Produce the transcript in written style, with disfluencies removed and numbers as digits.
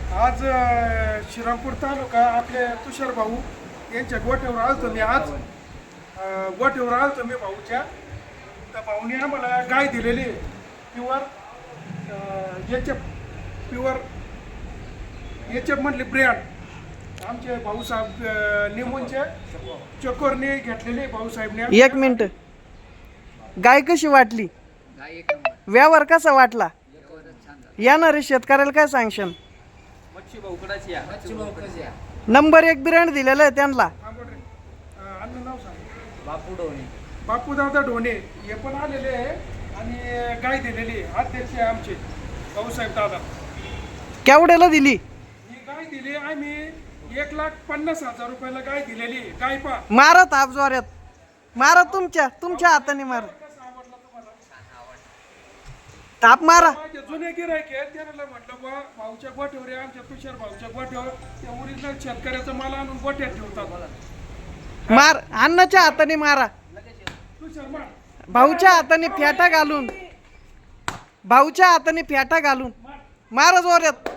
आज श्रीरामपूर तालुका आपले तुषार भाऊ यांच्या गोठ्यावर आलतो मी आज गोठ्यावर आलतो मी भाऊच्या. तर भाऊने आम्हाला गाय दिलेली प्युअर याच्या म्हटले ब्रँड आमचे भाऊसाहेब निमूनचे चकोरने घेतलेले भाऊसाहेबने. एक मिनिट, गाय कशी वाटली? व्यवहार कसा वाटला? येणारे शेतकऱ्याला काय सांगशन? नंबर 1 ब्रँड दिलेला आहे त्यांना. अन्न नाव सांग. बापू ढोणे. बापू दादा ढोणे हे पण आलेले आहे आणि गाय दिलेली अध्यक्ष आहे आमचे भाऊसाहेब दादा. केवढ्याला दिली ही गाय दिली आम्ही 1,50,000 रुपयाला गाय दिलेली. गाय पा मारा ताप जोऱ्यात, मारा तुमच्या हाताने मारा, कसा आवडला तुम्हाला? ताप मारा. माझे जुने गिरायक आहे त्यांना म्हटलं बा भाऊच्या गोठ्यावर आहे, आमच्या तुषार भाऊच्या गोठ्यावर त्या ओरिजिनल शेतकऱ्याचा माल आणून गोठ्यात ठेवतात. मार, अन्नाच्या हाताने मारा, तुषार मार. भाऊच्या हाताने फेटा घालून, भाऊच्या हाताने फेटा घालून मारा जोऱ्यात.